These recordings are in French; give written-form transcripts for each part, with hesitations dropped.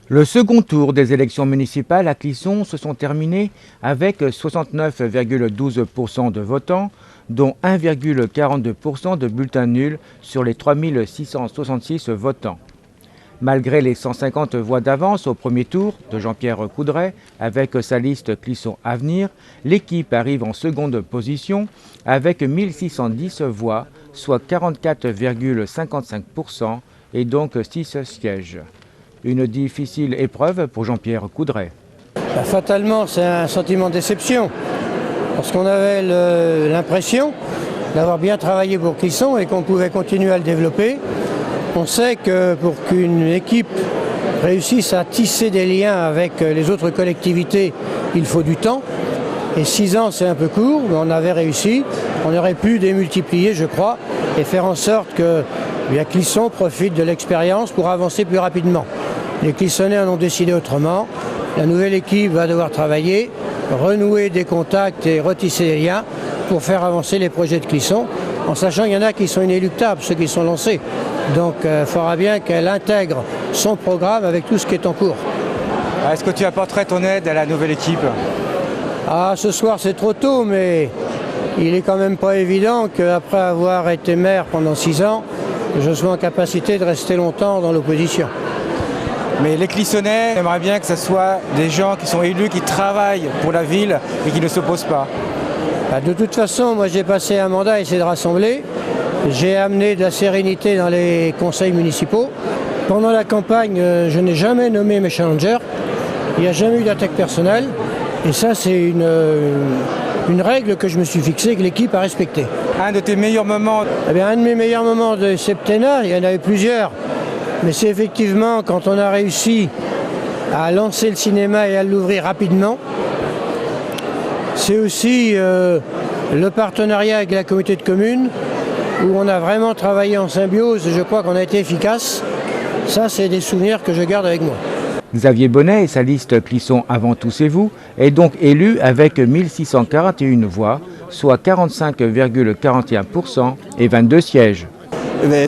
Le second tour des élections municipales à Clisson se sont terminés avec 69,12% de votants, dont 1,42% de bulletins nuls sur les 3666 votants. Malgré les 150 voix d'avance au premier tour de Jean-Pierre Coudray avec sa liste Clisson Avenir, l'équipe arrive en seconde position avec 1610 voix, soit 44,55% et donc 6 sièges. Une difficile épreuve pour Jean-Pierre Coudray. Fatalement, c'est un sentiment de déception, parce qu'on avait l'impression d'avoir bien travaillé pour Clisson et qu'on pouvait continuer à le développer. On sait que pour qu'une équipe réussisse à tisser des liens avec les autres collectivités, il faut du temps. Et 6 ans, c'est un peu court, mais on avait réussi. On aurait pu démultiplier, je crois, et faire en sorte que Clisson profite de l'expérience pour avancer plus rapidement. Les Clissonnais en ont décidé autrement. La nouvelle équipe va devoir travailler, renouer des contacts et retisser des liens pour faire avancer les projets de Clisson, en sachant qu'il y en a qui sont inéluctables, ceux qui sont lancés. Donc il faudra bien qu'elle intègre son programme avec tout ce qui est en cours. Est-ce que tu apporterais ton aide à la nouvelle équipe? Ce soir c'est trop tôt, mais il est quand même pas évident qu'après avoir été maire pendant 6 ans, je sois en capacité de rester longtemps dans l'opposition. Mais les Clissonnais aimeraient bien que ce soit des gens qui sont élus, qui travaillent pour la ville et qui ne s'opposent pas. De toute façon, moi j'ai passé un mandat à essayer de rassembler. J'ai amené de la sérénité dans les conseils municipaux. Pendant la campagne, je n'ai jamais nommé mes challengers. Il n'y a jamais eu d'attaque personnelle. Et ça, c'est une règle que je me suis fixée, que l'équipe a respectée. Un de tes meilleurs moments? Un de mes meilleurs moments de septennat, il y en avait plusieurs. Mais c'est effectivement quand on a réussi à lancer le cinéma et à l'ouvrir rapidement. C'est aussi le partenariat avec la communauté de communes où on a vraiment travaillé en symbiose et je crois qu'on a été efficace. Ça, c'est des souvenirs que je garde avec moi. Xavier Bonnet et sa liste Clisson Avant tous et vous est donc élu avec 1641 voix, soit 45,41% et 22 sièges.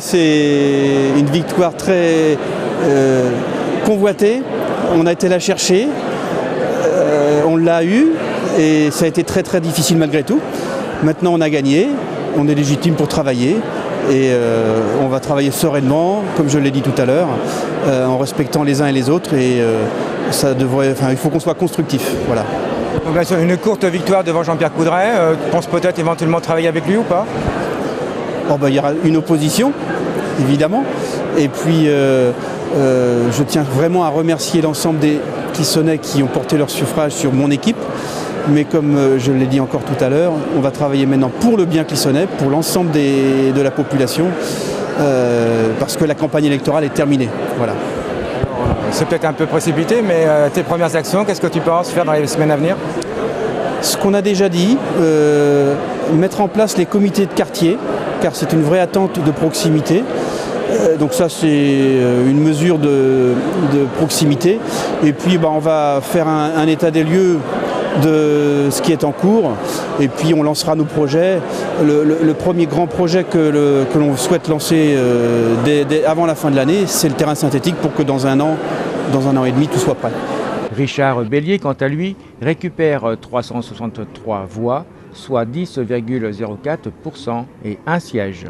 C'est une victoire très convoitée. On a été la chercher, on l'a eue et ça a été très très difficile malgré tout. Maintenant on a gagné, on est légitime pour travailler et on va travailler sereinement, comme je l'ai dit tout à l'heure, en respectant les uns et les autres et il faut qu'on soit constructif. Voilà. Donc, bien sûr, une courte victoire devant Jean-Pierre Coudray, tu penses peut-être éventuellement travailler avec lui ou pas? Il y aura une opposition, évidemment. Et puis, je tiens vraiment à remercier l'ensemble des Clissonnais qui ont porté leur suffrage sur mon équipe. Mais comme je l'ai dit encore tout à l'heure, on va travailler maintenant pour le bien clissonnais, pour l'ensemble de la population, parce que la campagne électorale est terminée. Voilà. C'est peut-être un peu précipité, mais tes premières actions, qu'est-ce que tu penses faire dans les semaines à venir? Ce qu'on a déjà dit, mettre en place les comités de quartier, car c'est une vraie attente de proximité. Donc ça c'est une mesure de proximité. Et puis on va faire un état des lieux de ce qui est en cours. Et puis on lancera nos projets. Le premier grand projet que l'on souhaite lancer avant la fin de l'année, c'est le terrain synthétique pour que dans un an et demi, tout soit prêt. Richard Bélier, quant à lui, récupère 363 voix, soit 10,04% et 1 siège.